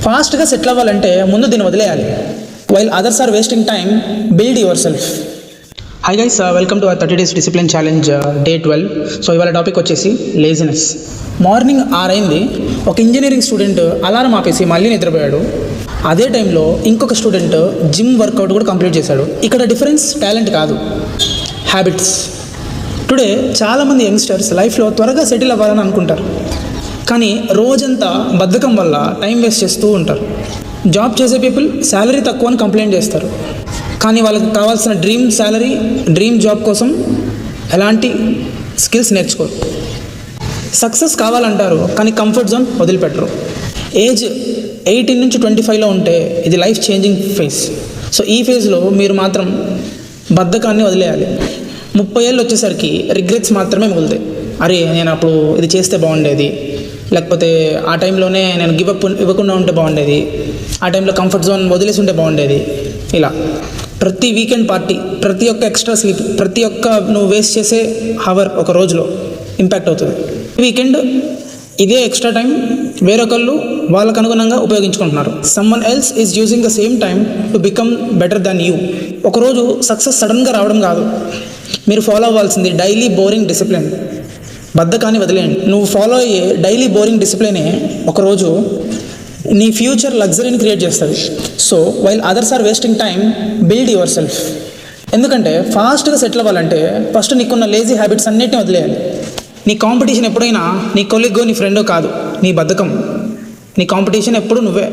ఫాస్ట్గా సెటిల్ అవ్వాలంటే ముందు దీన్ని వదిలేయాలి. While others are wasting time, build yourself. Hi guys, welcome to our 30 days discipline challenge day 12. So ఇవాళ topic వచ్చేసి లేజినెస్. మార్నింగ్ 6 అయింది, ఒక ఇంజనీరింగ్ స్టూడెంట్ అలారం ఆపేసి మళ్ళీ నిద్రపోయాడు. అదే టైంలో ఇంకొక స్టూడెంట్ జిమ్ వర్కౌట్ కూడా కంప్లీట్ చేశాడు. ఇక్కడ డిఫరెన్స్ టాలెంట్ కాదు, హ్యాబిట్స్. టుడే చాలామంది యంగ్స్టర్స్ లైఫ్లో త్వరగా సెటిల్ అవ్వాలని అనుకుంటారు, కానీ రోజంతా బద్ధకం వల్ల టైం వేస్ట్ చేస్తూ ఉంటారు. జాబ్ చేసే పీపుల్ శాలరీ తక్కువ అని కంప్లైంట్ చేస్తారు, కానీ వాళ్ళకి కావాల్సిన డ్రీమ్ శాలరీ, డ్రీమ్ జాబ్ కోసం ఎలాంటి స్కిల్స్ నేర్చుకోరు. సక్సెస్ కావాలంటారు, కానీ కంఫర్ట్ జోన్ వదిలిపెట్టరు. ఏజ్ 18 నుంచి 25లో ఉంటే ఇది లైఫ్ చేంజింగ్ ఫేజ్. సో ఈ ఫేజ్లో మీరు మాత్రం బద్ధకాన్ని వదిలేయాలి. 30 ఏళ్ళు వచ్చేసరికి రిగ్రెట్స్ మాత్రమే మిగులుతాయి. అరే, నేను అప్పుడు ఇది చేస్తే బాగుండేది, లేకపోతే ఆ టైంలోనే నేను గివప్ ఇవ్వకుండా ఉంటే బాగుండేది, ఆ టైంలో కంఫర్ట్ జోన్ వదిలేసి ఉంటే బాగుండేది. ఇలా ప్రతి వీకెండ్ పార్టీ, ప్రతి ఒక్క ఎక్స్ట్రా స్లీప్, ప్రతి ఒక్క నువ్వు వేస్ట్ చేసే హవర్ ఒక రోజులో ఇంపాక్ట్ అవుతుంది. వీకెండ్ ఇదే ఎక్స్ట్రా టైం వేరొకళ్ళు వాళ్ళకు అనుగుణంగా ఉపయోగించుకుంటున్నారు. Someone else is using the same time to become better than you. ఒకరోజు సక్సెస్ సడన్గా రావడం కాదు, మీరు ఫాలో అవ్వాల్సింది డైలీ బోరింగ్ డిసిప్లిన్. బద్ధకాన్ని వదిలేయండి. నువ్వు ఫాలో అయ్యే డైలీ బోరింగ్ డిసిప్లినే ఒకరోజు నీ ఫ్యూచర్ లగ్జరీని క్రియేట్ చేస్తుంది. So while others are wasting time, build yourself. ఎందుకంటే ఫాస్ట్గా సెటిల్ అవ్వాలంటే ఫస్ట్ నీకున్న లేజీ హ్యాబిట్స్ అన్నిటిని వదిలేయాలి. నీ కాంపిటీషన్ ఎప్పుడైనా నీ కొలీగో, నీ ఫ్రెండో కాదు, నీ బద్ధకం. నీ కాంపిటీషన్ ఎప్పుడు నువ్వే.